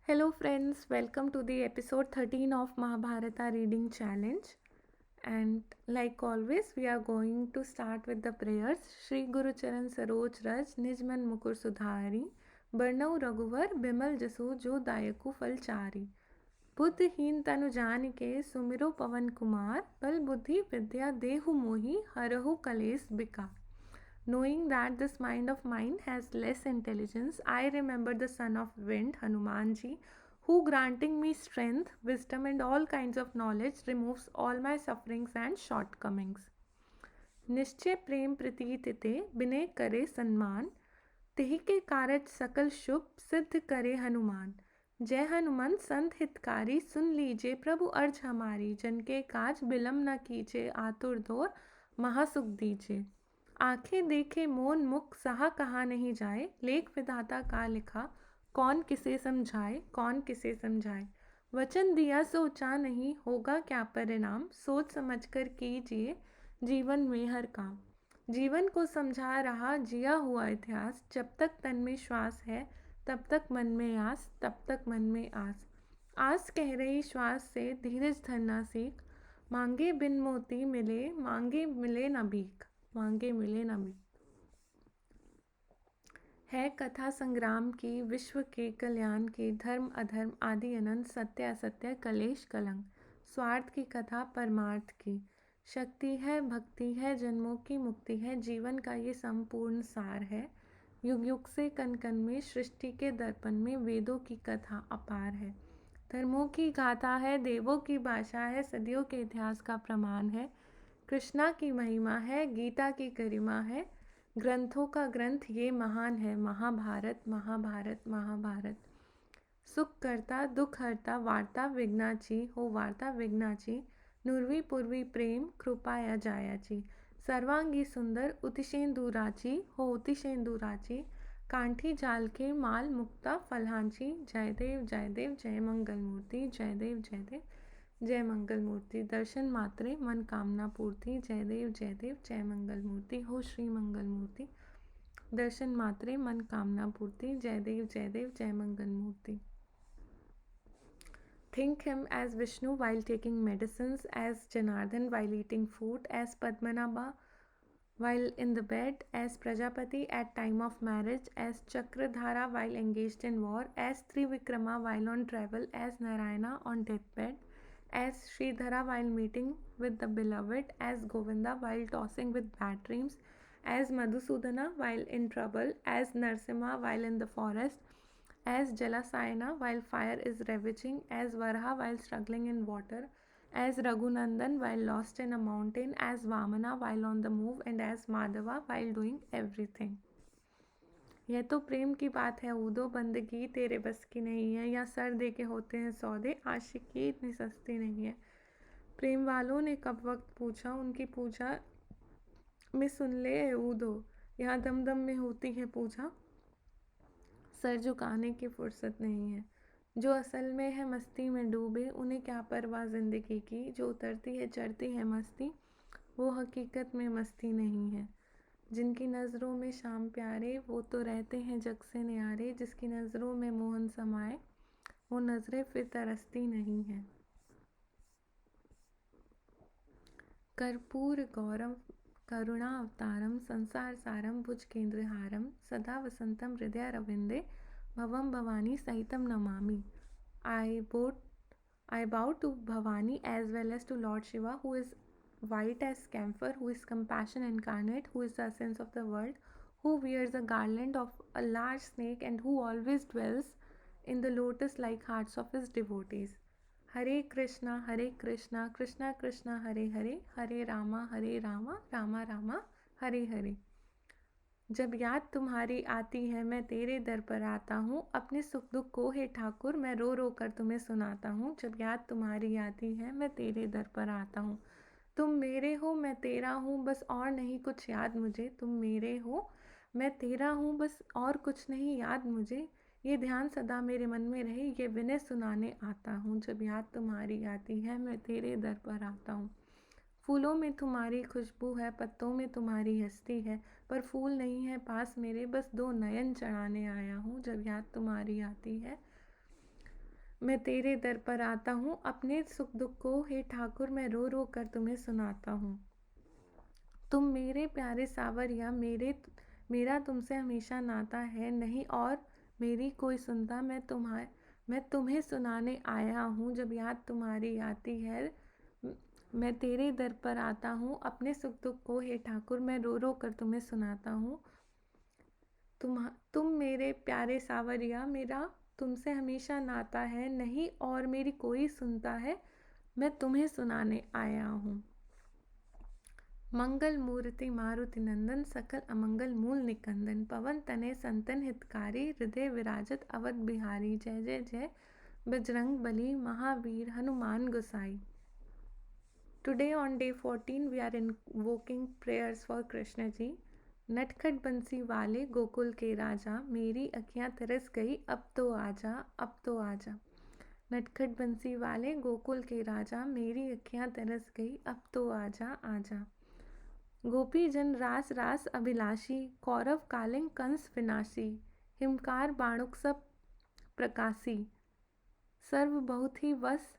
Hello, friends. Welcome to the episode 13 of Mahabharata Reading Challenge. And like always, we are going to start with the prayers. Shri Guru Charan Saroj Raj, Nijman Mukur Sudhari, Barnau Raghuvar, Bimal Jasu, Jo Dayaku Falchari. बुद्धहीन तनु जान के सुमिरो पवन कुमार बल बुद्धि विद्या देहु मोहि हरहु कलेस बिकार. Knowing that this mind of mine has less intelligence, I remember the son of wind, Hanumanji, who granting me strength, wisdom and all kinds of knowledge removes all my sufferings and shortcomings. निश्चय प्रेम प्रतीत ते बिने करे सन्मान, तिहि के कारज सकल शुभ सिद्ध करे हनुमान. जय हनुमान संत हितकारी, सुन लीजिए प्रभु अर्ज हमारी. जन के काज बिलम न कीजिए, आतुर दौर महासुख दीजिए. आंखें देखे मोन मुख सहा कहा नहीं जाए, लेख विधाता का लिखा कौन किसे समझाए, कौन किसे समझाए. वचन दिया सोचा नहीं, होगा क्या परिणाम, सोच समझकर कीजिए जीवन में हर काम. जीवन को समझा रहा जिया हुआ इतिहास, जब तक तन में श्वास है तब तक मन में आस, तब तक मन में आस. आस कह रही श्वास से धीरज धरना सीख, मांगे बिन मोती मिले, मांगे मिले न भीख, मांगे मिले न भीख. है कथा संग्राम की, विश्व के कल्याण की, धर्म अधर्म आदि अनंत, सत्य असत्य कलेश कलंक. स्वार्थ की कथा परमार्थ की, शक्ति है भक्ति है, जन्मों की मुक्ति है, जीवन का ये संपूर्ण सार है. युग युग से कण कण में, सृष्टि के दर्पण में, वेदों की कथा अपार है. धर्मों की गाथा है, देवों की भाषा है, सदियों के इतिहास का प्रमाण है. कृष्णा की महिमा है, गीता की गरिमा है, ग्रंथों का ग्रंथ ये महान है. महाभारत महाभारत महाभारत. सुख करता दुख हरता, वार्ता विघ्नाची हो, वार्ता विघ्नाची. नुरवी पूर्वी प्रेम कृपाया जायाची. सर्वांगी सुंदर उतिशेंदुराची हो, उतिशेंदुराची. कांठी जाल के माल मुक्ता फलहांची. जय देव जय देव जय मंगल मूर्ति, जय देव जय देव जय मंगल मूर्ति. दर्शन मात्रे मन कामना पूर्ति, जय देव जय मंगल मूर्ति. हो श्री मंगल मूर्ति, दर्शन मात्रे मन कामना पूर्ति, जय देव जय मंगल मूर्ति. Think him as Vishnu while taking medicines, as Janardhan while eating food, as Padmanabha while in the bed, as Prajapati at time of marriage, as Chakradhara while engaged in war, as Trivikrama while on travel, as Narayana on deathbed, as Sridhara while meeting with the beloved, as Govinda while tossing with bad dreams, as Madhusudana while in trouble, as Narsimha while in the forest, as Jalasayana while fire is ravaging, as Varaha while struggling in water, as Raghunandan while lost in a mountain, as Vamana while on the move, and as Madhava while doing everything. यह तो प्रेम की बात है उदो, बंदगी तेरे बस की नहीं है, या सर दे के होते हैं सौदे, आशिकी इतनी सस्ती नहीं है. प्रेम वालों ने कब वक्त पूछा, उनकी पूजा में सुन ले उदो, यहाँ दम दम में होती है पूजा, सर झुकाने की फुर्सत नहीं है. जो असल में है मस्ती में डूबे, उन्हें क्या परवाह जिंदगी की. जो उतरती है चढ़ती है मस्ती, वो हकीकत में मस्ती नहीं है. जिनकी नज़रों में शाम प्यारे, वो तो रहते हैं जग से न्यारे. जिसकी नज़रों में मोहन समाए, वो नज़रें फिर तरसती नहीं है. कर्पूर गौरव करुणा अवतारम, संसार सारम भुज केंद्रहारम, सदा वसंतम हृदय रविंदे, भवम Bhavani सहितम Namami. I bow to Bhavani as well as to Lord Shiva, who is white as camphor, who is compassion incarnate, who is the essence of the world, who wears a garland of a large snake, and who always dwells in the lotus-like hearts of his devotees. Hare Krishna, Krishna Krishna, Hare Hare, Hare Rama, Rama Rama, Hare Hare. जब याद तुम्हारी आती है मैं तेरे दर पर आता हूँ, अपने सुख दुख को हे ठाकुर मैं रो रो कर तुम्हें सुनाता हूँ. जब याद तुम्हारी आती है मैं तेरे दर पर आता हूँ. तुम मेरे हो मैं तेरा हूँ, बस और नहीं कुछ याद मुझे. तुम मेरे हो मैं तेरा हूँ, बस और कुछ नहीं याद मुझे. ये ध्यान सदा मेरे मन में रहे, ये विनय सुनाने आता हूँ. जब याद तुम्हारी आती है मैं तेरे दर पर आता हूँ. फूलों में तुम्हारी खुशबू है, पत्तों में तुम्हारी हस्ती है, पर फूल नहीं है पास मेरे, बस दो नयन चढ़ाने आया हूँ. जब याद तुम्हारी आती है मैं तेरे दर पर आता हूँ, अपने सुख दुख को हे ठाकुर मैं रो रो कर तुम्हें सुनाता हूँ। तुम मेरे प्यारे सावरिया, मेरा तुमसे हमेशा नाता है नहीं और मेरी कोई सुनता। मैं तुम्हें सुनाने आया हूँ जब याद तुम्हारी आती है। मैं तेरे दर पर आता हूँ, अपने सुख दुख को हे ठाकुर मैं रो रो कर तुम्हें सुनाता हूँ। तुम मेरे प्यारे सावरिया, मेरा तुमसे हमेशा नाता है नहीं और मेरी कोई सुनता है। मैं तुम्हें सुनाने आया हूँ। मंगल मूर्ति मारुति नंदन, सकल अमंगल मूल निकंदन, पवन तनय संतन हितकारी, हृदय विराजत अवध बिहारी। जय जय जय बजरंग बली, महावीर हनुमान गोसाई। Today on day 14 we are invoking prayers for Krishna ji. नटखट बंसी वाले गोकुल के राजा, मेरी अखियां तरस गई अब तो आजा, अब तो आजा। नटखट बंसी वाले गोकुल के राजा, मेरी अखियां तरस गई अब तो आजा आजा। गोपी जन रास रास अभिलाषी, कौरव कालिंग कंस विनाशी, हिमकार बाणुक सब प्रकाशी, सर्व बहुत ही वस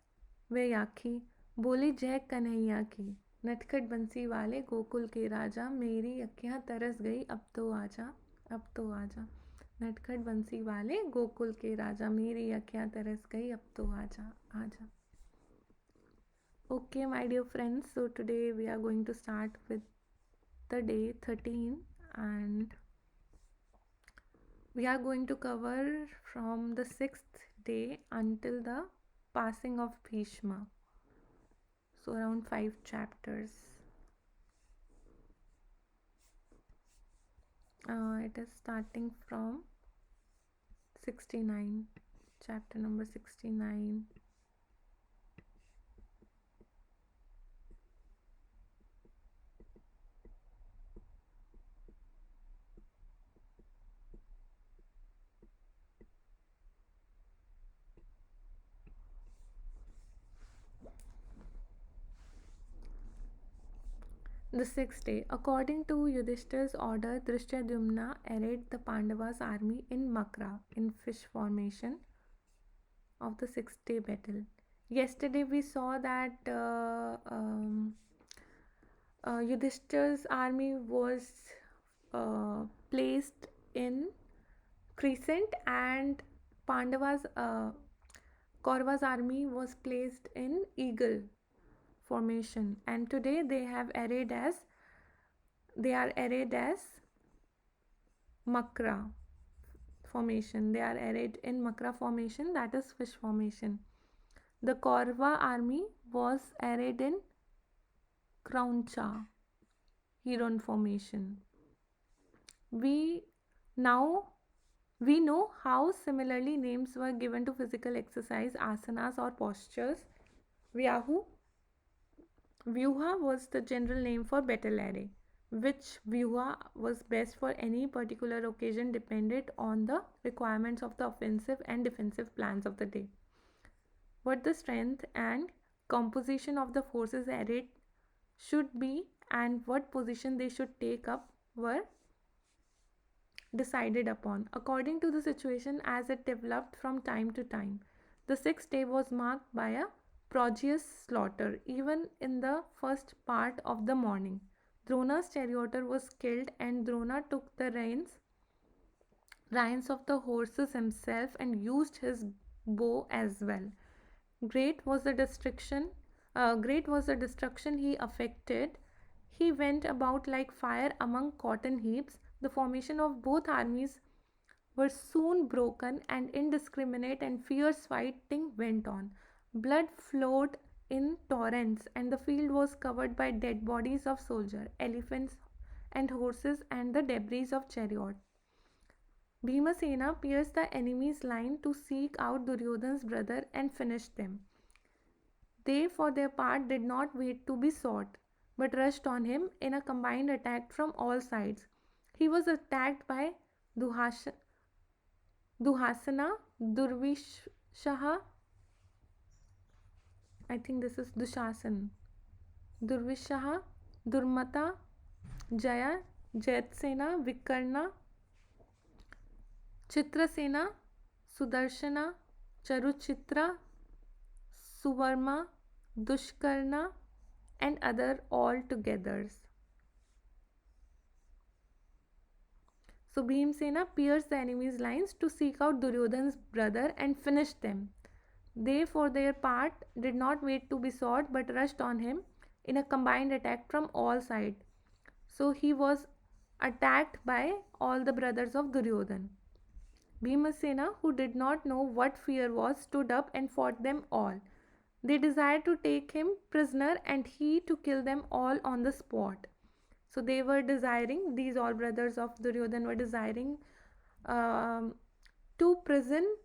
वे आखी, बोली जय कन्हैया की। नटखट बंसी वाले गोकुल के राजा, मेरी अखियां तरस गई अब तो आजा, अब तो आजा। नटखट बंसी वाले गोकुल के राजा, मेरी अखियां तरस गई अब तो आजा आजा। Okay, my dear friends, so today we are going to start with the day 13 and we are going to cover from the 6th day until the passing of Bhishma. So around 5 chapters. It is starting from 69, chapter number 69. The 6th day. According to Yudhishthir's order, Drishtadyumna arrayed the Pandavas' army in Makra, in fish formation of the 6th day battle. Yesterday we saw that Yudhishthir's army was placed in crescent and Kaurava's army was placed in eagle formation, and today they are arrayed as Makra formation. They are arrayed in Makra formation, that is fish formation. The Kaurava army was arrayed in Krauncha, heron formation. We know how similarly names were given to physical exercise, asanas or postures. Vyuha was the general name for battle array. Which vyuha was best for any particular occasion depended on the requirements of the offensive and defensive plans of the day. What the strength and composition of the forces arrayed should be and what position they should take up were decided upon according to the situation as it developed from time to time. The 6th day was marked by a prodigious slaughter even in the first part of the morning. Drona's charioteer was killed and Drona took the reins of the horses himself and used his bow as well. Great was the destruction he effected. He went about like fire among cotton heaps. The formation of both armies were soon broken and indiscriminate and fierce fighting went on. Blood flowed in torrents and the field was covered by dead bodies of soldiers, elephants and horses and the debris of chariots. Bhimasena pierced the enemy's line to seek out Duryodhana's brother and finish them. They, for their part, did not wait to be sought, but rushed on him in a combined attack from all sides. He was attacked by Duhasana, Durvishaha, I think this is Dushasan, Durvishaha, Durmata, Jaya, Jayatsena, Vikarna, Chitrasena, Sudarshana, Charuchitra, Suvarma, Dushkarna, and other all together. So Bhimsena pierced the enemy's lines to seek out Duryodhana's brother and finish them. They, for their part, did not wait to be sought but rushed on him in a combined attack from all sides. So he was attacked by all the brothers of Duryodhana. Bhimasena, who did not know what fear was, stood up and fought them all. They desired to take him prisoner and he to kill them all on the spot. So they were desiring, these all brothers of Duryodhana were desiring um, to prison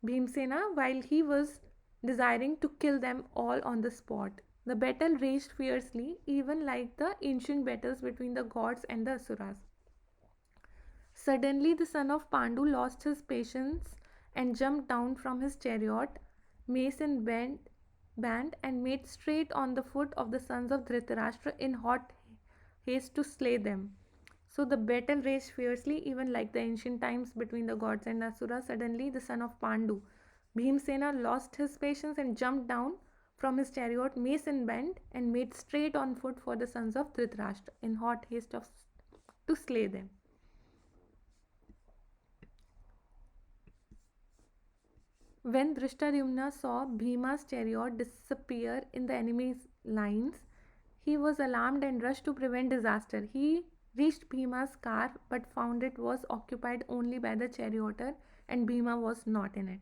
Bhimsena while he was desiring to kill them all on the spot. The battle raged fiercely, even like the ancient battles between the gods and the asuras. Suddenly, the son of Pandu lost his patience and jumped down from his chariot, mace in band, and made straight on the foot of the sons of Dhritarashtra in hot haste to slay them. So the battle raged fiercely, even like the ancient times between the gods and Asura. Suddenly, the son of Pandu, Bhimsena, lost his patience and jumped down from his chariot, mace in band, and made straight on foot for the sons of Dhritarashtra in hot haste to slay them. When Drishtadyumna saw Bhima's chariot disappear in the enemy's lines, he was alarmed and rushed to prevent disaster. He reached Bhima's car but found it was occupied only by the charioteer and Bhima was not in it.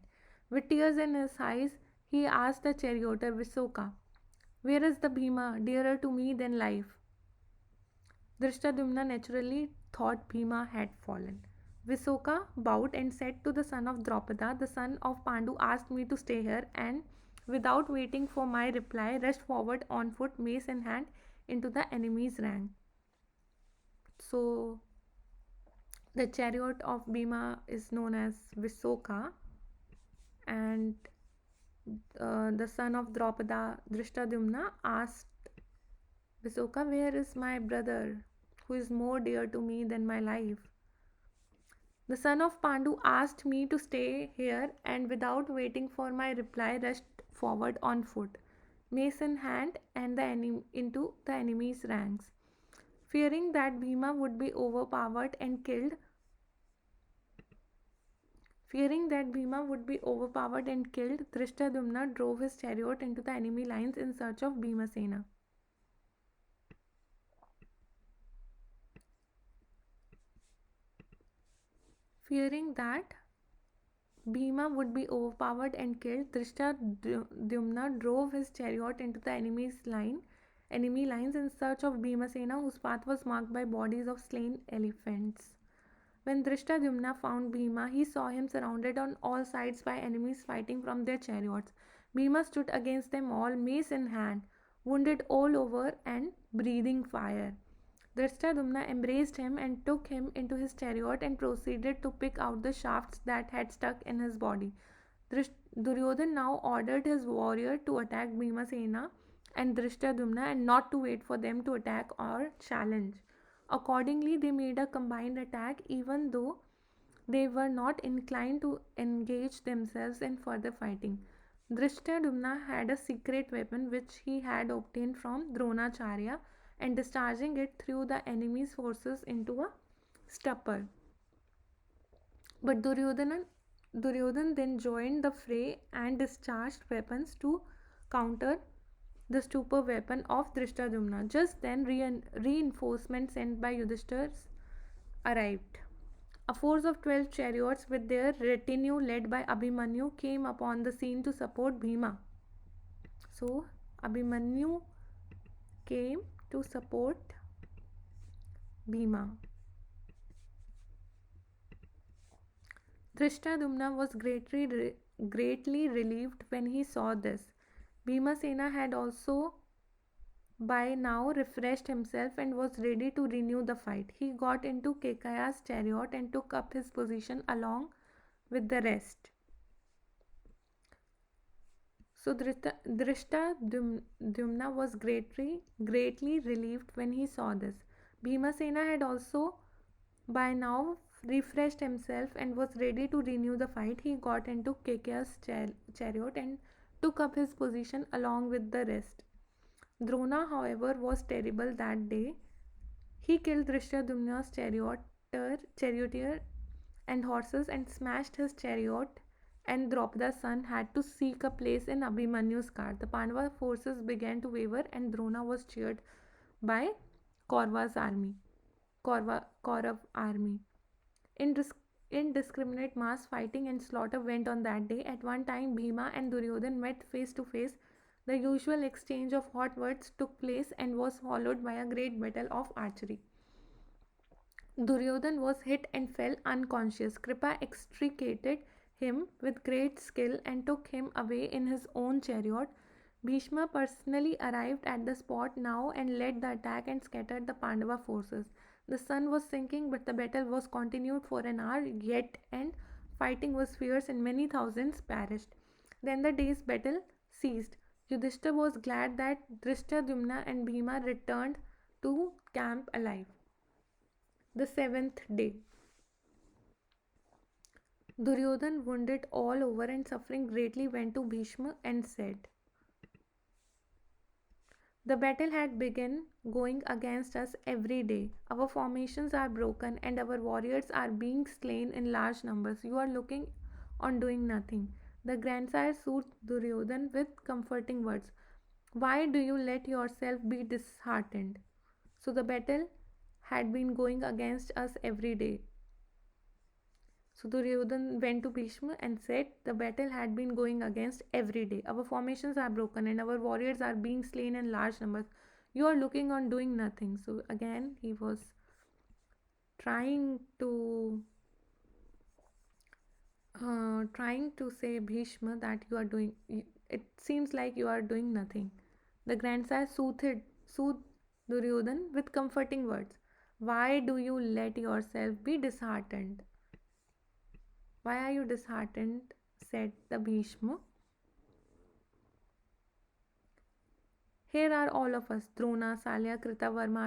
With tears in his eyes, he asked the charioteer Visoka, "Where is the Bhima, dearer to me than life?" Drishtadyumna naturally thought Bhima had fallen. Visoka bowed and said to the son of Draupada, "The son of Pandu asked me to stay here and, without waiting for my reply, rushed forward on foot, mace in hand, into the enemy's rank." So, the chariot of Bhima is known as Visoka, and the son of Draupada, Drishtadyumna, asked Visoka, "Where is my brother, who is more dear to me than my life?" The son of Pandu asked me to stay here and without waiting for my reply rushed forward on foot, mace in hand, and into the enemy's ranks. Fearing that Bhima would be overpowered and killed, Drishtadyumna drove his chariot into the enemy lines in search of Bhimasena. Fearing that Bhima would be overpowered and killed, Drishtadyumna drove his chariot into the enemy lines in search of Bhimasena, whose path was marked by bodies of slain elephants. When Drishtadyumna found Bhima, he saw him surrounded on all sides by enemies fighting from their chariots. Bhima stood against them all, mace in hand, wounded all over and breathing fire. Drishtadyumna embraced him and took him into his chariot and proceeded to pick out the shafts that had stuck in his body. Duryodhana now ordered his warrior to attack Bhimasena and Drishtadyumna and not to wait for them to attack or challenge. Accordingly, they made a combined attack even though they were not inclined to engage themselves in further fighting. Drishtadyumna had a secret weapon which he had obtained from Dronacharya and discharging it threw the enemy's forces into a stupor. But Duryodhana then joined the fray and discharged weapons to counter the stupor weapon of Drishtadyumna. Just then, reinforcements sent by Yudhishthir arrived. A force of 12 chariots with their retinue led by Abhimanyu came upon the scene to support Bhima. So, Abhimanyu came to support Bhima. Drishtadyumna was greatly relieved when he saw this. Bhimasena had also by now refreshed himself and was ready to renew the fight. He got into Kekaya's chariot and took up his position along with the rest. So Drishtadyumna was greatly relieved when he saw this. Bhimasena had also by now refreshed himself and was ready to renew the fight, he got into Kekia's chariot and took up his position along with the rest. Drona, however, was terrible that day. He killed Drishtadyumna's charioteer and horses and smashed his chariot, and Draupada's son had to seek a place in Abhimanyu's car. The Pandava forces began to waver, and Drona was cheered by Kaurava's army. Kaurav army. Indiscriminate mass fighting and slaughter went on that day. At one time, Bhima and Duryodhan met face to face. The usual exchange of hot words took place and was followed by a great battle of archery. Duryodhan was hit and fell unconscious. Kripa extricated him with great skill and took him away in his own chariot. Bhishma personally arrived at the spot now and led the attack and scattered the Pandava forces. The sun was sinking, but the battle was continued for an hour yet, and fighting was fierce and many thousands perished. Then the day's battle ceased. Yudhishthira was glad that Drishtadyumna and Bhima returned to camp alive. The seventh day. Duryodhan, wounded all over and suffering greatly, went to Bhishma and said, "The battle had begun going against us every day. Our formations are broken and our warriors are being slain in large numbers. You are looking on doing nothing." The grandsire soothed Duryodhan with comforting words. "Why do you let yourself be disheartened?" So the battle had been going against us every day. So Duryodhan went to Bhishma and said, "The battle had been going against every day. Our formations are broken and our warriors are being slain in large numbers. You are looking on doing nothing." So again, he was trying to say Bhishma that you are doing. It seems like you are doing nothing. The grandsire soothed Duryodhan with comforting words. "Why do you let yourself be disheartened?" "Why are you disheartened?" said the Bhishma. "Here are all of us, Drona, Salya, Krita, Varma,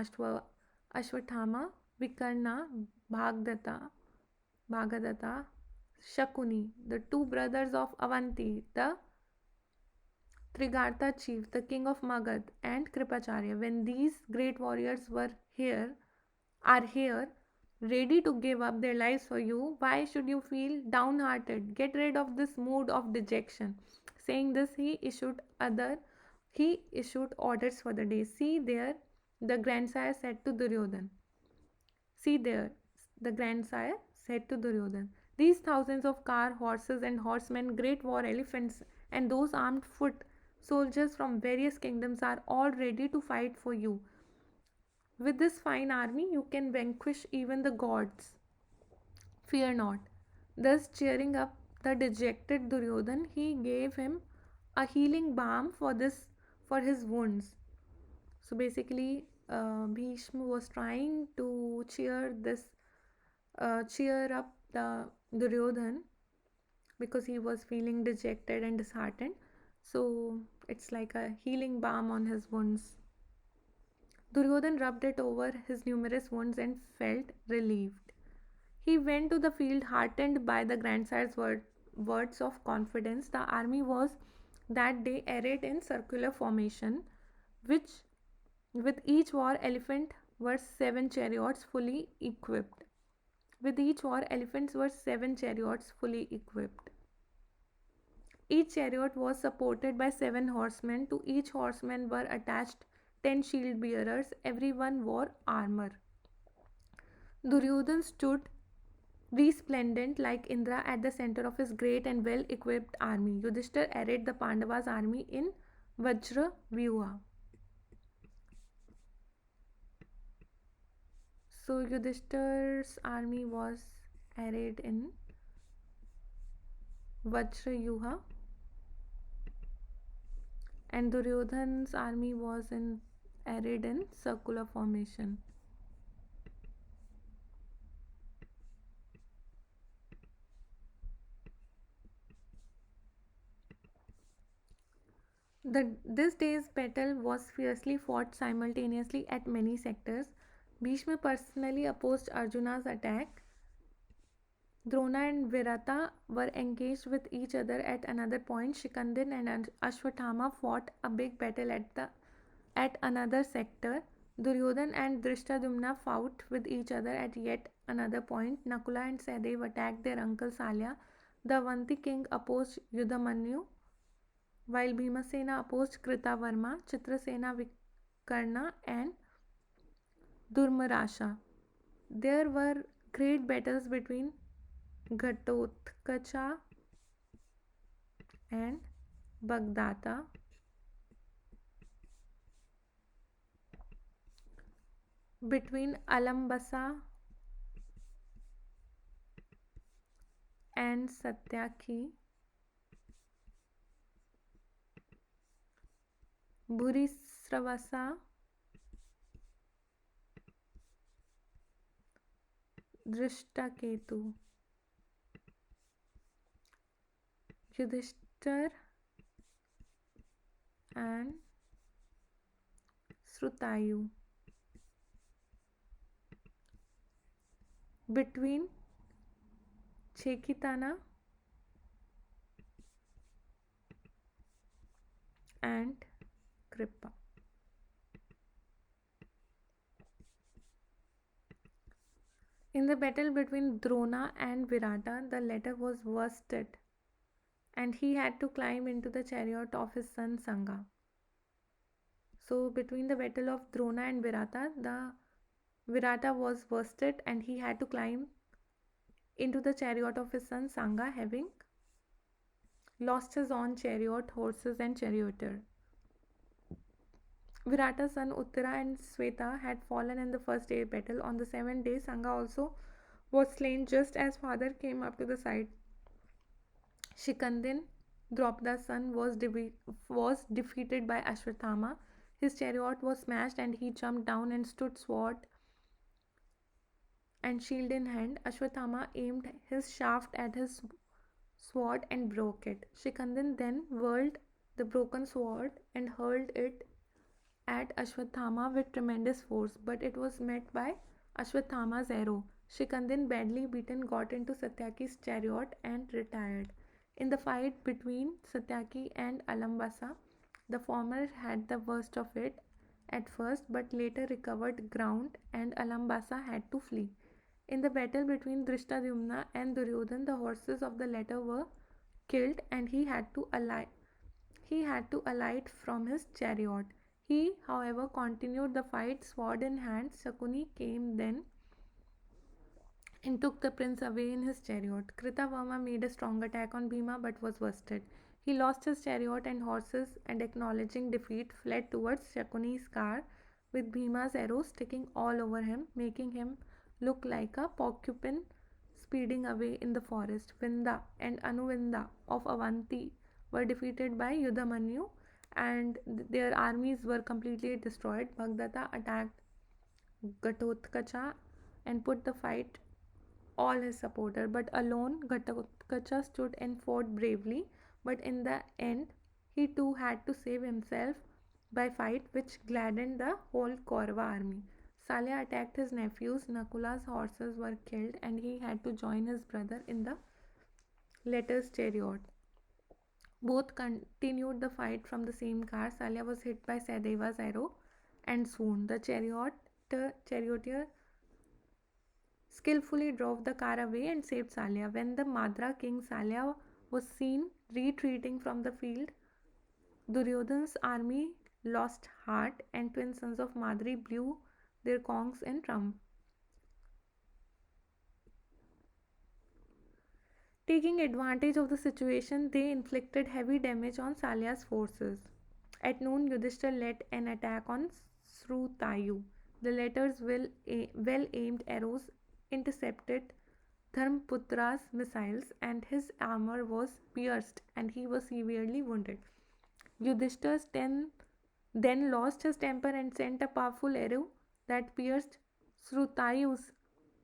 Ashwathama, Vikarna, Bhagadatta, Shakuni, the two brothers of Avanti, the Trigartha chief, the king of Magad, and Kripacharya. When these great warriors are here, ready to give up their lives for you, why should you feel downhearted? Get rid of this mood of dejection." Saying this, he issued orders for the day. "See there," the grandsire said to Duryodhan. "See there," the grandsire said to Duryodhan. "These thousands of car, horses, and horsemen, great war elephants, and those armed foot soldiers from various kingdoms are all ready to fight for you. With this fine army, you can vanquish even the gods. Fear not." Thus, cheering up the dejected Duryodhan, he gave him a healing balm for his wounds. So basically, Bhishma was trying to cheer up the Duryodhan because he was feeling dejected and disheartened. So it's like a healing balm on his wounds. Duryodhan rubbed it over his numerous wounds and felt relieved. He went to the field heartened by the grandsire's words of confidence. The army was that day arrayed in circular formation, which with each war elephant were 7 chariots fully equipped. With each war elephants were 7 chariots fully equipped. Each chariot was supported by 7 horsemen. To each horseman were attached 10 shield bearers. Everyone wore armor. Duryodhan stood resplendent like Indra at the center of his great and well equipped army. Yudhishthira arrayed the Pandavas' army in Vajra Vyuha. So Yudhishthir's army was arrayed in Vajra Vyuha, and Duryodhan's army was arrayed in circular formation. This day's battle was fiercely fought simultaneously at many sectors. Bhishma personally opposed Arjuna's attack Drona and Virata were engaged with each other at another point. Shikandin and Ashwatthama fought a big battle at another sector. Duryodhan and Drishtadyumna fought with each other at yet another point. Nakula and Sahadev attacked their uncle Salya. The Avanti king opposed Yudhamanyu, while Bhimasena opposed Kritavarma, Chitrasena, Vikarna, and Durmarasha. There were great battles between Ghatotkacha and Bagdata, between Alambasa and Satyaki, Bhurisravasa, Drishtaketu, Yudhishthir, and Srutayu, between Chekitana and Kripa. In the battle between Drona and Virata, the latter was worsted and he had to climb into the chariot of his son Sanga. So, between the battle of Drona and Virata, the Virata was worsted and he had to climb into the chariot of his son Sanga, having lost his own chariot, horses, and charioteer. Virata's son Uttara and Sweta had fallen in the first day battle. On the seventh day, Sanga also was slain just as father came up to the side. Shikandin, Draupada's son, was defeated by Ashwatthama. His chariot was smashed and he jumped down and stood sword and shield in hand. Ashwatthama aimed his shaft at his sword and broke it. Shikandin then whirled the broken sword and hurled it at Ashwatthama with tremendous force, but it was met by Ashwatthama's arrow. Shikandin, badly beaten, got into Satyaki's chariot and retired. In the fight between Satyaki and Alambasa, the former had the worst of it at first but later recovered ground and Alambasa had to flee. In the battle between Drishtadyumna and Duryodhan, the horses of the latter were killed and he had to alight from his chariot. He, however, continued the fight, sword in hand. Shakuni came then and took the prince away in his chariot. Kritavarma made a strong attack on Bhima but was worsted. He lost his chariot and horses and, acknowledging defeat, fled towards Shakuni's car with Bhima's arrows sticking all over him, making him look like a porcupine speeding away in the forest. Vinda and Anuvinda of Avanti were defeated by Yudhamanyu and their armies were completely destroyed. Bhagdata attacked Ghatotkacha and put the fight all his supporters, but alone Ghatotkacha stood and fought bravely. But in the end, he too had to save himself by fight, which gladdened the whole Kaurava army. Salya attacked his nephews. Nakula's horses were killed, and he had to join his brother in the latter's chariot. Both continued the fight from the same car. Salya was hit by Sadeva's arrow and swooned. The charioteer skillfully drove the car away and saved Salya. When the Madra king Salya was seen retreating from the field, Duryodhan's army lost heart and twin sons of Madri blew their conchs in triumph. Taking advantage of the situation, they inflicted heavy damage on Salya's forces. At noon, Yudhishthir led an attack on Srutayu. The latter's well-aimed arrows intercepted Dharmputra's missiles and his armor was pierced and he was severely wounded. Yudhishthir then lost his temper and sent a powerful arrow that pierced Srutayu's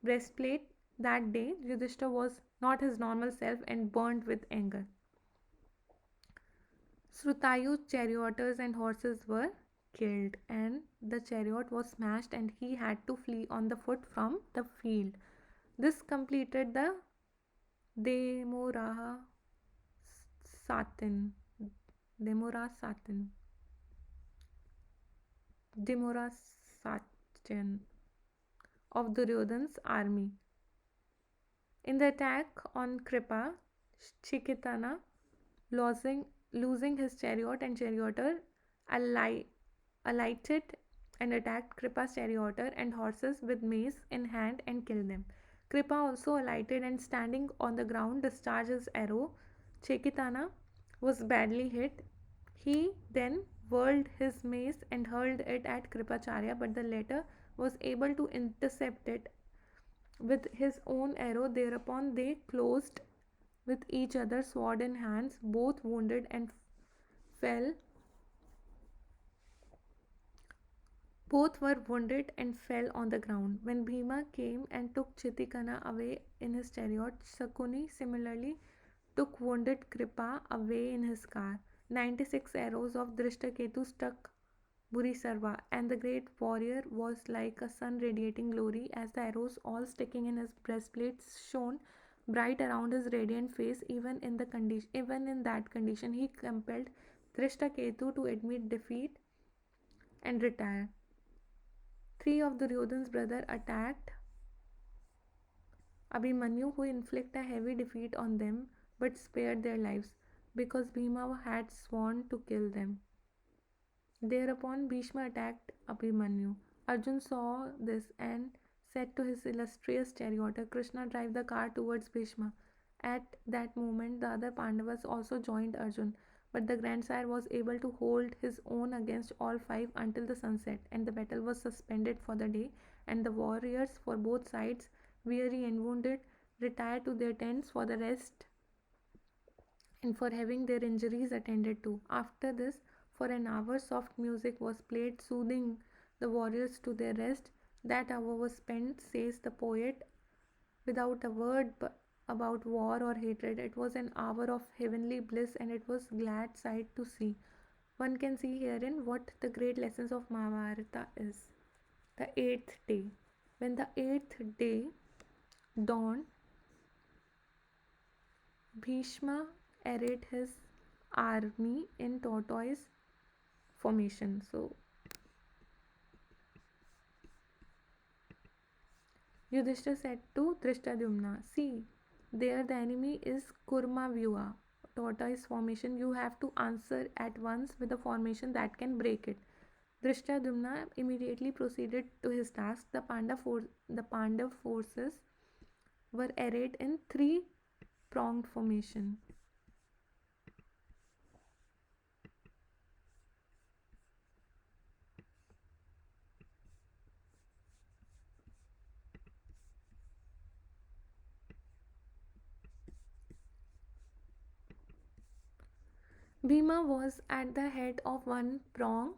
breastplate. That day, Yudhishthir was not his normal self and burned with anger. Srutayu's charioteers and horses were killed, and the chariot was smashed, and he had to flee on the foot from the field. This completed the Demoraha Satin. Demora Satin. Demora Satin of Duryodhan's army. In the attack on Kripa, Chikitana, losing his chariot and charioteer, ali- alighted and attacked Kripa's charioteer and horses with mace in hand and killed them. Kripa also alighted and standing on the ground discharged his arrow. Chekitana was badly hit. He then whirled his mace and hurled it at Kripacharya, but the latter was able to intercept it with his own arrow. Thereupon they closed with each other, sword in hands, both wounded and fell. Both were wounded and fell on the ground. When Bhima came and took Chitikana away in his chariot, Sakuni similarly took wounded Kripa away in his car. 96 arrows of Drishtaketu struck Burisarva, and the great warrior was like a sun radiating glory as the arrows, all sticking in his breastplate, shone bright around his radiant face. Even in that condition, he compelled Drishtaketu to admit defeat and retire. Three of Duryodhan's brothers attacked Abhimanyu, who inflicted a heavy defeat on them but spared their lives because Bhima had sworn to kill them. Thereupon Bhishma attacked Abhimanyu. Arjun saw this and said to his illustrious charioteer Krishna, drive the car towards Bhishma. At that moment, the other Pandavas also joined Arjun, but the grandsire was able to hold his own against all five until the sunset, and the battle was suspended for the day, and the warriors for both sides, weary and wounded, retired to their tents for the rest and for having their injuries attended to. After this, for an hour, soft music was played, soothing the warriors to their rest. That hour was spent, says the poet, without a word about war or hatred. It was an hour of heavenly bliss, and it was glad sight to see. One can see herein what the great lessons of Mahabharata is. The eighth day. When the eighth day dawned, Bhishma arrayed his army in tortoise formation. So Yudhishthir said to Drishtadyumna, see, there the enemy is Kurma Vyuha, tortoise formation. You have to answer at once with a formation that can break it. Drishtadyumna immediately proceeded to his task. The Pandav forces were arrayed in three-pronged formation. Bhima was at the head of one prong,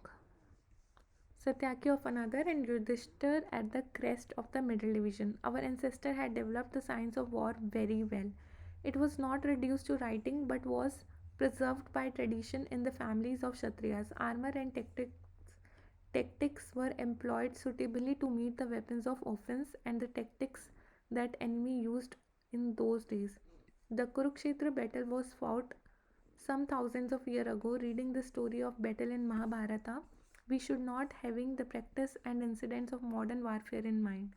Satyaki of another, and Yudhishthir at the crest of the middle division. Our ancestor had developed the science of war very well. It was not reduced to writing but was preserved by tradition in the families of Kshatriyas. Armor and tactics were employed suitably to meet the weapons of offense and the tactics that enemy used in those days. The Kurukshetra battle was fought some thousands of years ago. Reading the story of battle in Mahabharata, we should not having the practice and incidents of modern warfare in mind.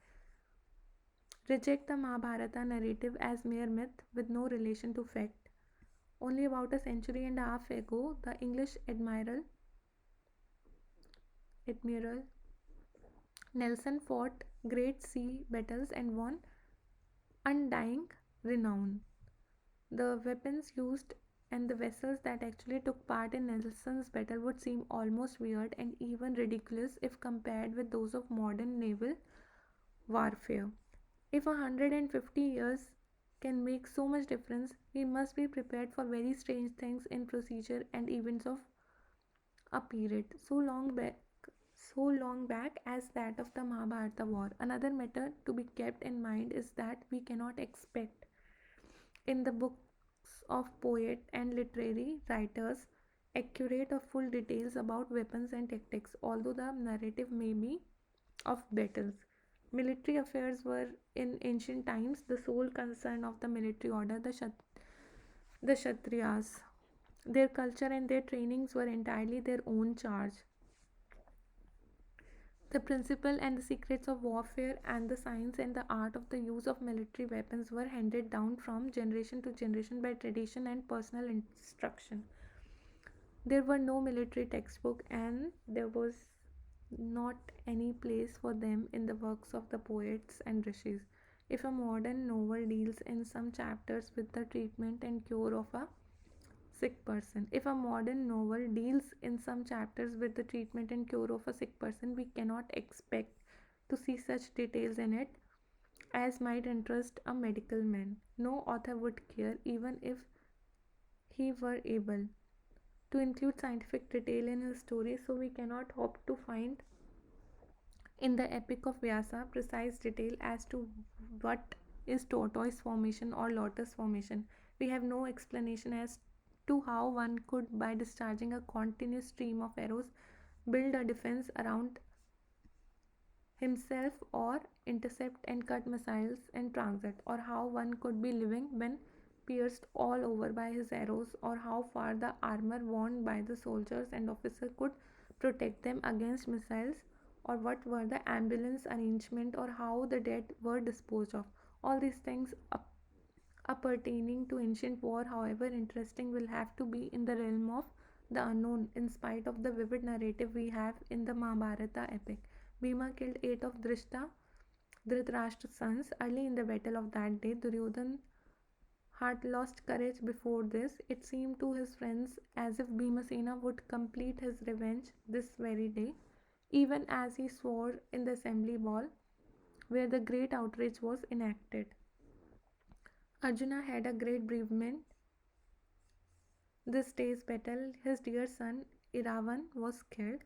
Reject the Mahabharata narrative as mere myth with no relation to fact. Only about a century and a half ago, the English Admiral Nelson fought great sea battles and won undying renown. The weapons used and the vessels that actually took part in Nelson's battle would seem almost weird and even ridiculous if compared with those of modern naval warfare. If 150 years can make so much difference, we must be prepared for very strange things in procedure and events of a period so long back as that of the Mahabharata war. Another matter to be kept in mind is that we cannot expect in the books of poet and literary writers accurate or full details about weapons and tactics, although the narrative may be of battles. Military affairs were in ancient times the sole concern of the military order, the Kshatriyas. Their culture and their trainings were entirely their own charge. The principle and the secrets of warfare and the science and the art of the use of military weapons were handed down from generation to generation by tradition and personal instruction. There were no military textbook and there was not any place for them in the works of the poets and rishis. If a modern novel deals in some chapters with the treatment and cure of a sick person, if a modern novel deals in some chapters with the treatment and cure of a sick person, we cannot expect to see such details in it as might interest a medical man. No author would care, even if he were able, to include scientific detail in his story, so we cannot hope to find in the epic of Vyasa precise detail as to what is tortoise formation or lotus formation. We have no explanation as to how one could, by discharging a continuous stream of arrows, build a defense around himself or intercept and cut missiles in transit, or how one could be living when pierced all over by his arrows, or how far the armor worn by the soldiers and officers could protect them against missiles, or what were the ambulance arrangement, or how the dead were disposed of. All these things appertaining to ancient war, however interesting, will have to be in the realm of the unknown, in spite of the vivid narrative we have in the Mahabharata epic. Bhima killed 8 of Dhritarashtra's sons early in the battle of that day. Duryodhan had lost courage before this. It seemed to his friends as if Bhimasena would complete his revenge this very day, even as he swore in the assembly ball where the great outrage was enacted. Arjuna had a great bereavement this day's battle. His dear son Iravan was killed.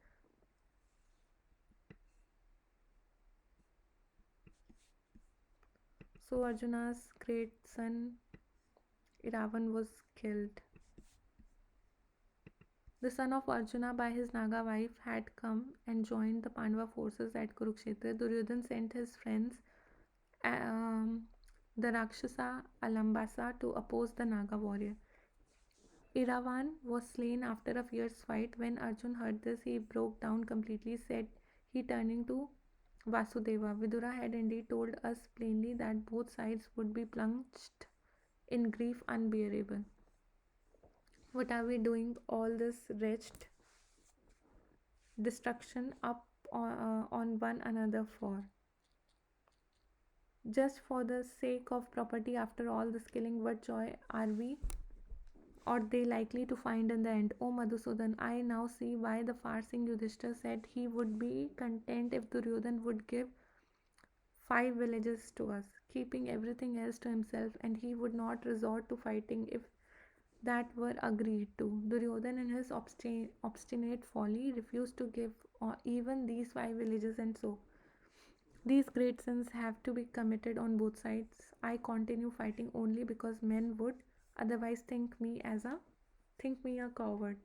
So Arjuna's great son Iravan was killed. The son of Arjuna by his Naga wife had come and joined the Pandava forces at Kurukshetra. Duryodhan sent his friends, the Rakshasa Alambasa, to oppose the Naga warrior. Iravan was slain after a fierce fight. When Arjun heard this, he broke down completely, said he, turning to Vasudeva. Vidura had indeed told us plainly that both sides would be plunged in grief unbearable. What are we doing all this wretched destruction up on one another for? Just for the sake of property, after all this killing, what joy are we or they likely to find in the end? O Madhusudan, I now see why the far-seeing Yudhishthira said he would be content if Duryodhan would give 5 villages to us, keeping everything else to himself, and he would not resort to fighting if that were agreed to. Duryodhan, in his obstinate folly, refused to give even these 5 villages, and so these great sins have to be committed on both sides. I continue fighting only because men would otherwise think me a coward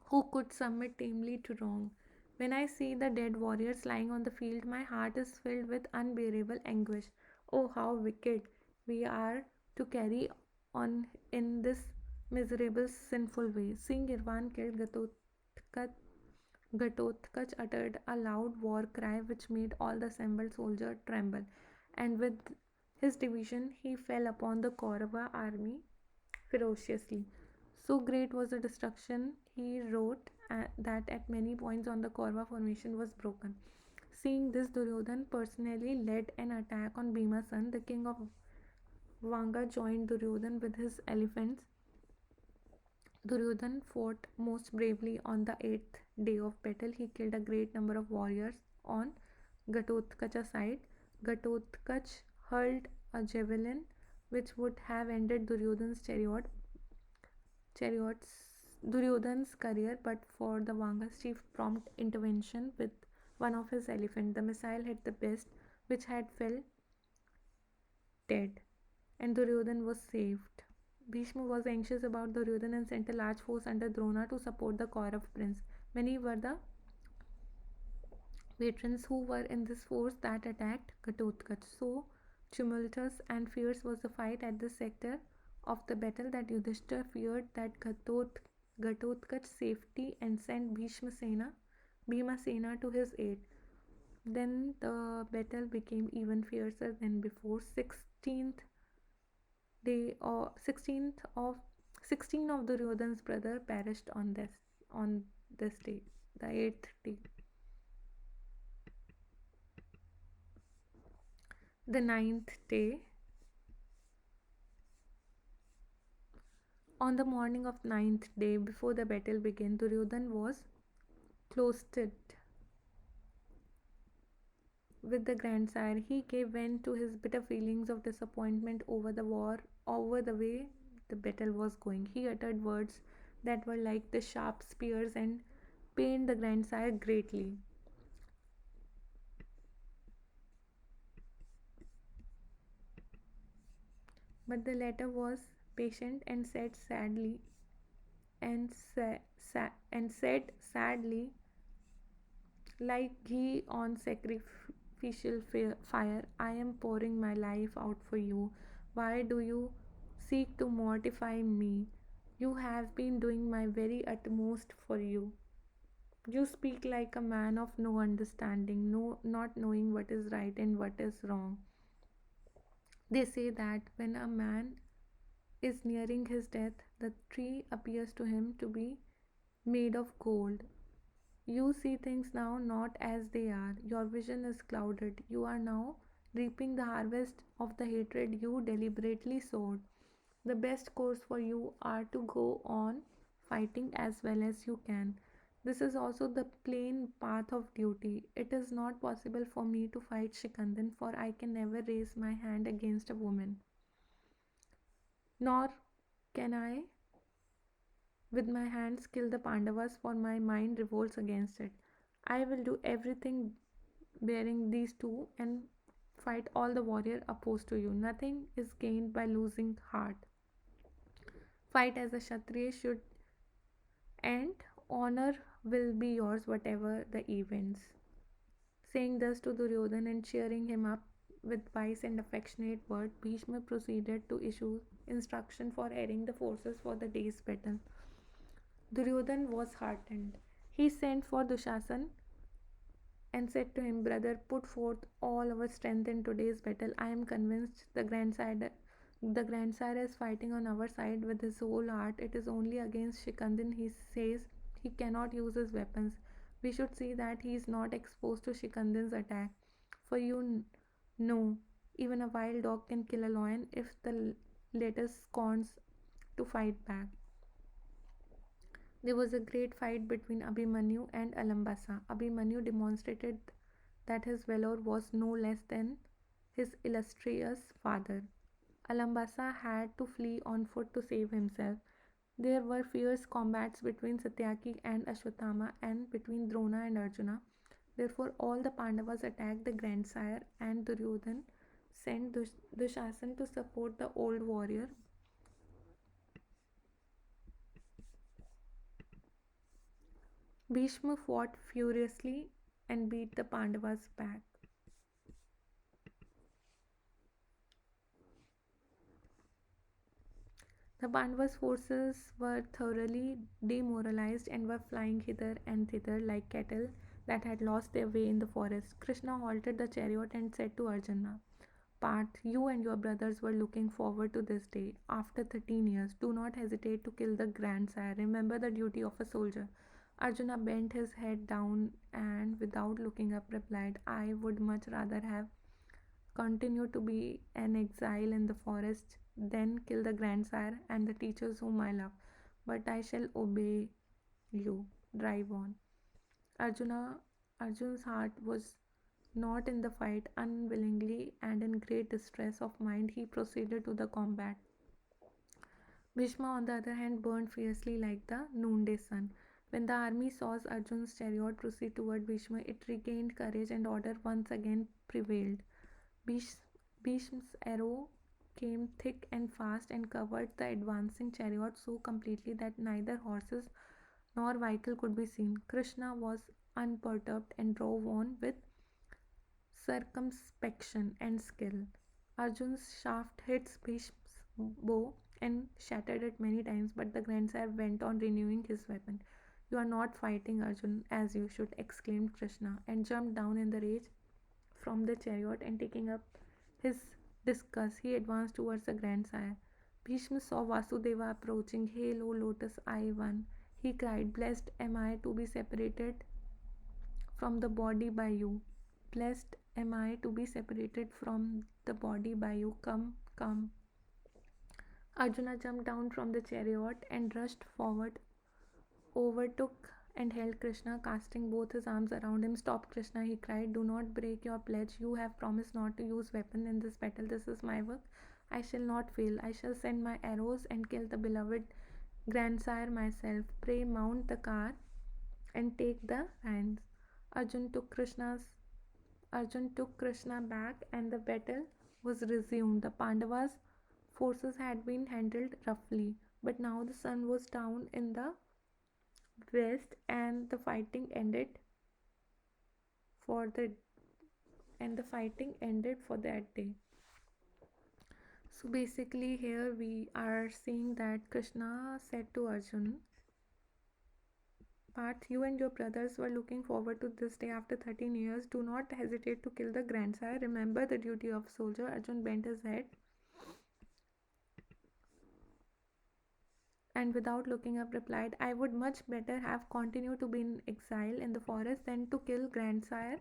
who could submit tamely to wrong. When I see the dead warriors lying on the field, my heart is filled with unbearable anguish. Oh, how wicked we are to carry on in this miserable, sinful way. Seeing Irvan killed, Ghatotkach uttered a loud war cry which made all the assembled soldiers tremble, and with his division he fell upon the Kaurava army ferociously. So great was the destruction, he wrote, that at many points on the Kaurava formation was broken. Seeing this, Duryodhan personally led an attack on Bhima's son. The king of Vanga joined Duryodhan with his elephants. Duryodhan fought most bravely on the 8th day of battle. He killed a great number of warriors on Ghatotkach's side. Ghatotkach hurled a javelin which would have ended Duryodhan's career, but for the Vanga's chief prompt intervention with one of his elephants. The missile hit the beast, which had fell dead, and Duryodhan was saved. Bhishma was anxious about Duryodhan and sent a large force under Drona to support the Kaurav prince. Many were the veterans who were in this force that attacked Ghatotkach. So tumultuous and fierce was the fight at this sector of the battle that Yudhishthir feared that Ghatotkach's safety and sent Bhimasena to his aid. Then the battle became even fiercer than before. 16 of Duryodhan's brother perished on this day, the eighth day. The ninth day, on the morning of ninth day before the battle began, Duryodhan was closeted with the grandsire. He gave vent to his bitter feelings of disappointment over the way the battle was going. He uttered words that were like the sharp spears and pained the grandsire greatly. But the latter was patient and said sadly, like ghee on sacrificial fire, I am pouring my life out for you. Why do you seek to mortify me? You have been doing my very utmost for you. You speak like a man of no understanding, not knowing what is right and what is wrong. They say that when a man is nearing his death, the tree appears to him to be made of gold. You see things now not as they are. Your vision is clouded. You are now reaping the harvest of the hatred you deliberately sowed. The best course for you are to go on fighting as well as you can. This is also the plain path of duty. It is not possible for me to fight Shikandhan, for I can never raise my hand against a woman. Nor can I, with my hands, kill the Pandavas, for my mind revolts against it. I will do everything bearing these two and fight all the warrior opposed to you. Nothing is gained by losing heart. Fight as a Kshatriya should, and honor will be yours whatever the events. Saying thus to Duryodhan and cheering him up with wise and affectionate word, Bhishma proceeded to issue instruction for airing the forces for the day's battle. Duryodhan was heartened. He sent for Dushasan and said to him, Brother, put forth all our strength in today's battle. I am convinced the grandsire is fighting on our side with his whole heart. It is only against Shikandin he says he cannot use his weapons. We should see that he is not exposed to Shikandin's attack. For you know, even a wild dog can kill a lion if the latter scorns to fight back. There was a great fight between Abhimanyu and Alambasa. Abhimanyu demonstrated that his valor was no less than his illustrious father. Alambasa had to flee on foot to save himself. There were fierce combats between Satyaki and Ashwatthama and between Drona and Arjuna. Therefore, all the Pandavas attacked the grandsire, and Duryodhan sent Dushasan to support the old warrior. Bhishma fought furiously and beat the Pandavas back. The Pandavas' forces were thoroughly demoralized and were flying hither and thither like cattle that had lost their way in the forest. Krishna halted the chariot and said to Arjuna, Parth, you and your brothers were looking forward to this day. After 13 years, do not hesitate to kill the grandsire. Remember the duty of a soldier. Arjuna bent his head down and, without looking up, replied, I would much rather have continued to be an exile in the forest than kill the grandsire and the teachers whom I love. But I shall obey you. Drive on. Arjun's heart was not in the fight. Unwillingly and in great distress of mind, he proceeded to the combat. Bhishma, on the other hand, burned fiercely like the noonday sun. When the army saw Arjun's chariot proceed toward Bhishma, it regained courage and order once again prevailed. Bhishma's arrow came thick and fast and covered the advancing chariot so completely that neither horses nor vehicle could be seen. Krishna was unperturbed and drove on with circumspection and skill. Arjun's shaft hit Bhishma's bow and shattered it many times, but the grandsire went on renewing his weapon. You are not fighting, Arjun, as you should, exclaimed Krishna, and jumped down in the rage from the chariot, and taking up his discus, he advanced towards the grandsire. Bhishma saw Vasudeva approaching. Hail, O lotus eye one! He cried, blessed am I to be separated from the body by you. Blessed am I to be separated from the body by you. Come, come. Arjuna jumped down from the chariot and rushed forward, overtook and held Krishna, casting both his arms around him. Stop, Krishna, he cried. Do not break your pledge. You have promised not to use weapon in this battle. This is my work. I shall not fail. I shall send my arrows and kill the beloved grandsire myself. Pray mount the car and take the reins. Arjun took Krishna's Arjun took Krishna back and the battle was resumed. The Pandavas' forces had been handled roughly, but now the sun was down in the west and the fighting ended for the for that day. So basically here we are seeing that Krishna said to Arjun, Parth, you and your brothers were looking forward to this day after 13 years. Do not hesitate to kill the grandsire. Remember the duty of soldier. Arjun bent his head and without looking up replied, I would much better have continued to be in exile in the forest than to kill grandsire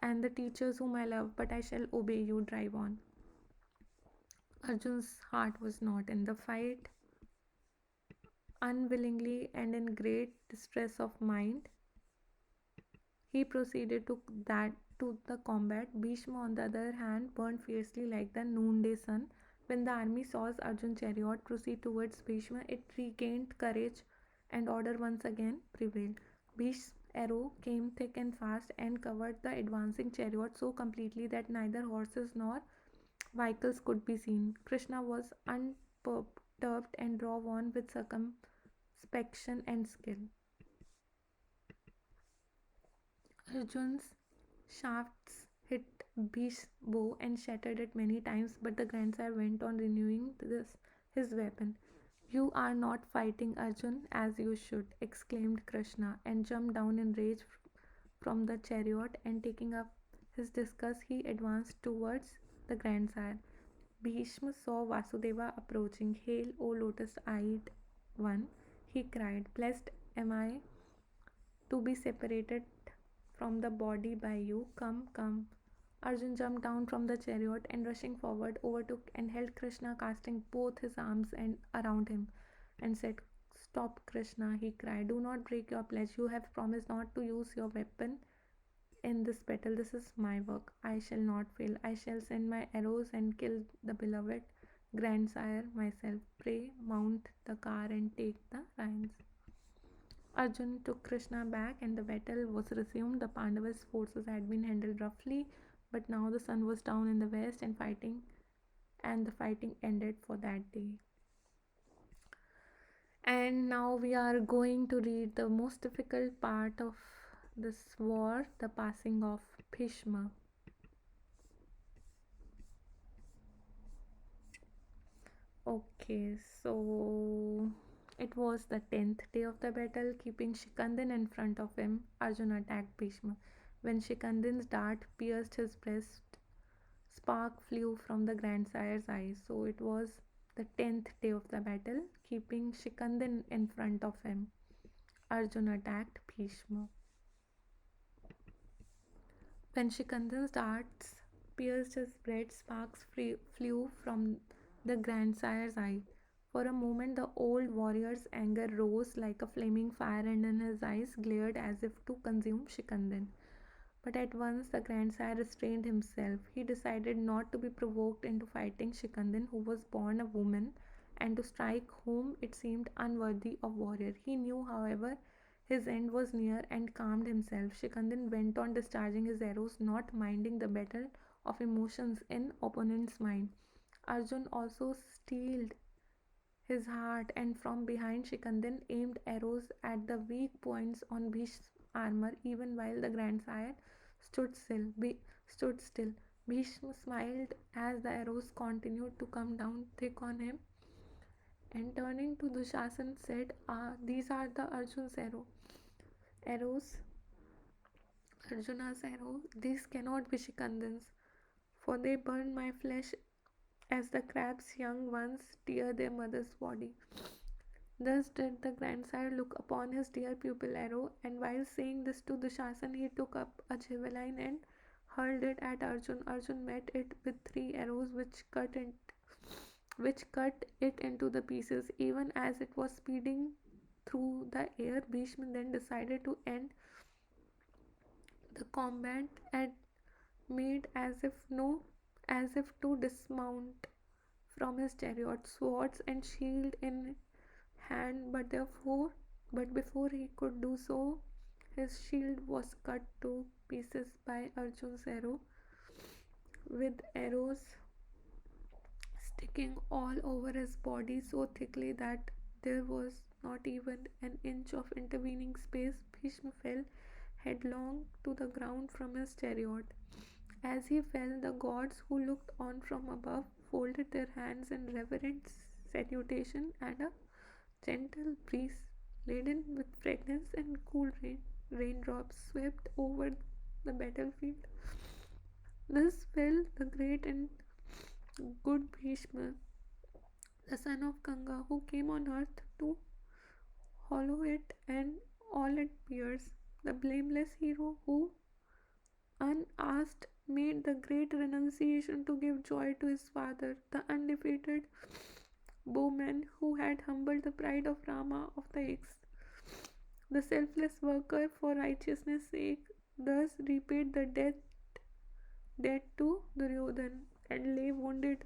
and the teachers whom I love, but I shall obey you. Drive on. Arjun's heart was not in the fight. Unwillingly and in great distress of mind, he proceeded to the combat. Bhishma, on the other hand, burned fiercely like the noonday sun. When the army saw Arjun's chariot proceed towards Bhishma, it regained courage and order once again prevailed. Bhishma's arrow came thick and fast and covered the advancing chariot so completely that neither horses nor vehicles could be seen. Krishna was unperturbed and drove on with circumspection and skill. Arjun's shafts hit Bhishma's bow and shattered it many times, but the grandsire went on renewing his weapon. You are not fighting, Arjun, as you should, exclaimed Krishna, and jumped down in rage from the chariot, and taking up his discus, he advanced towards the grandsire. Bhishma saw Vasudeva approaching. Hail, O lotus-eyed one! He cried. Blessed am I to be separated from the body by you. Come, come. Arjun jumped down from the chariot and rushing forward overtook and held Krishna, casting both his arms around him and said, Stop, Krishna, he cried. Do not break your pledge. You have promised not to use your weapon in this battle. This is my work. I shall not fail. I shall send my arrows and kill the beloved grandsire myself. Pray mount the car and take the reins. Arjun took Krishna back and the battle was resumed. The Pandavas' forces had been handled roughly, but now the sun was down in the west and the fighting ended for that day. And now we are going to read the most difficult part of this war, the passing of Bhishma. Okay, so it was the 10th day of the battle. Keeping Shikandin in front of him, Arjuna attacked Bhishma. When Shikandin's dart pierced his breast, spark flew from the grandsire's eyes. So it was the 10th day of the battle. Keeping Shikandin in front of him, Arjuna attacked Bhishma. When Shikandin's darts pierced his breast, sparks flew from the grandsire's eye. For a moment, the old warrior's anger rose like a flaming fire, and in his eyes glared as if to consume Shikandin. But at once the grandsire restrained himself. He decided not to be provoked into fighting Shikandin, who was born a woman, and to strike whom it seemed unworthy of warrior. He knew, however, his end was near and calmed himself. Shikandin went on discharging his arrows, not minding the battle of emotions in opponent's mind. Arjun also steeled his heart, and from behind Shikanden aimed arrows at the weak points on Bhishma's armor, even while the grandsire stood still. Stood still. Bhishma smiled as the arrows continued to come down thick on him, and turning to Dushasan said, "Ah, these are the arrows, Arjuna's arrow. These cannot be Shikandan's, for they burn my flesh as the crab's young ones tear their mother's body." Thus did the grandsire look upon his dear pupil arrow, and while saying this to Dushasan, he took up a javelin and hurled it at Arjun. Arjun met it with 3 arrows, which cut it into the pieces. Even as it was speeding through the air, Bhishma then decided to end the combat and made as if to dismount from his chariot, swords and shield in hand, but before he could do so, his shield was cut to pieces by Arjun's arrow, with arrows sticking all over his body so thickly that there was not even an inch of intervening space. Bhishma fell headlong to the ground from his chariot. As he fell, the gods who looked on from above folded their hands in reverent salutation, and a gentle breeze laden with fragrance and cool raindrops swept over the battlefield. Thus fell the great and good Bhishma, the son of Ganga, who came on earth to hollow it and all it bears, the blameless hero who, unasked, made the great renunciation to give joy to his father, the undefeated bowman who had humbled the pride of Rama of the East, the selfless worker for righteousness' sake, thus repaid the debt to Duryodhan and lay wounded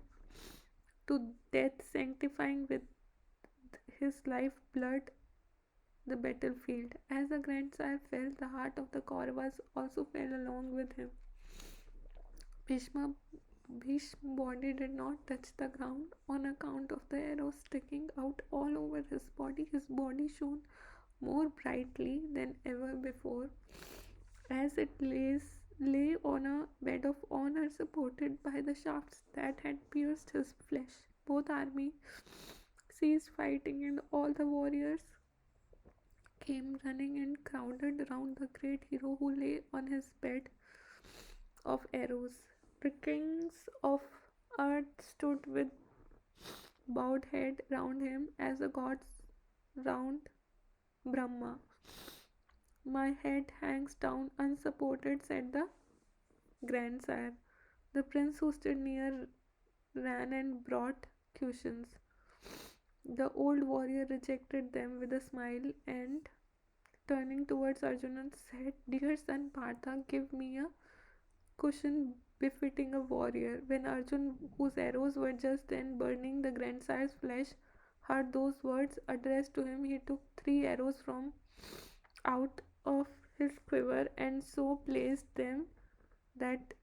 to death, sanctifying with his life blood the battlefield. As the grandsire fell, the heart of the Kauravas also fell along with him. Bhishma Bhishma's body did not touch the ground on account of the arrows sticking out all over his body. His body shone more brightly than ever before as it lay on a bed of honor supported by the shafts that had pierced his flesh. Both armies ceased fighting, and all the warriors came running and crowded round the great hero who lay on his bed of arrows. The kings of earth stood with bowed head round him as the gods round Brahma. "My head hangs down unsupported," said the grandsire. The prince who stood near ran and brought cushions. The old warrior rejected them with a smile and, turning towards Arjuna, said, "Dear son Partha, give me a cushion befitting a warrior." When Arjun, whose arrows were just then burning the grandsire's flesh, heard those words addressed to him, he took 3 arrows from out of his quiver and so placed them that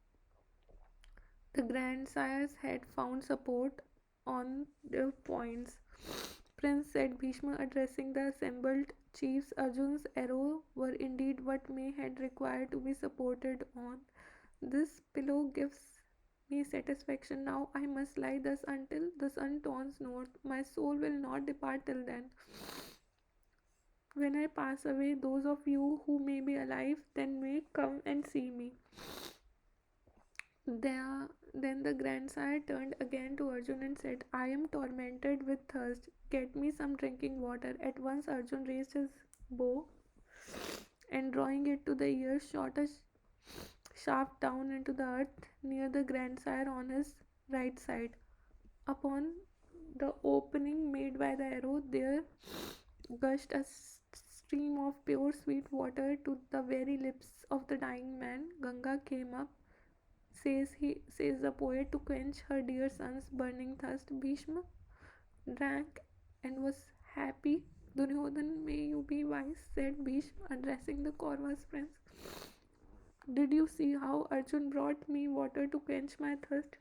the grandsire's head found support on their points. "Prince," said Bhishma, addressing the assembled chiefs, "Arjun's arrows were indeed what may had required to be supported on. This pillow gives me satisfaction. Now I must lie thus until the sun turns north. My soul will not depart till then. When I pass away, those of you who may be alive then may come and see me." Then the grandsire turned again to Arjun and said, "I am tormented with thirst. Get me some drinking water." At once Arjun raised his bow and, drawing it to the ear, shot a shaft down into the earth near the grandsire on his right side. Upon the opening made by the arrow, there gushed a stream of pure sweet water to the very lips of the dying man. Ganga came up, says the poet, to quench her dear son's burning thirst. Bhishma drank and was happy. "Duryodhan, may you be wise," said Bhishma, addressing the Kauravas' friends. "Did you see how Arjun brought me water to quench my thirst?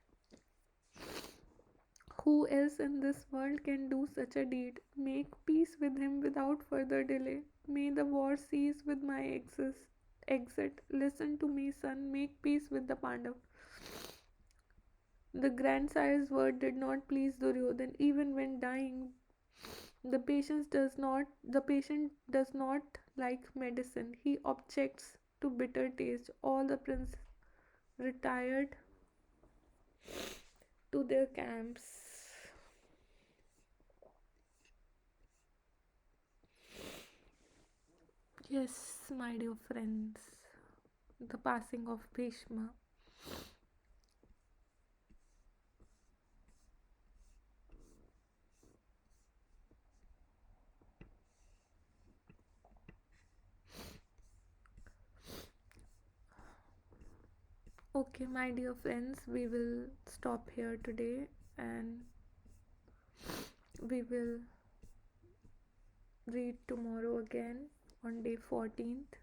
Who else in this world can do such a deed? Make peace with him without further delay. May the war cease with my exit. Listen to me, son. Make peace with the Pandav. The grandsire's word did not please Duryodhan. Even when dying, the patient does not like medicine. He objects to bitter taste. All the princes retired to their camps. Yes, my dear friends, the passing of Bhishma. Okay, my dear friends, we will stop here today and we will read tomorrow again on day 14th.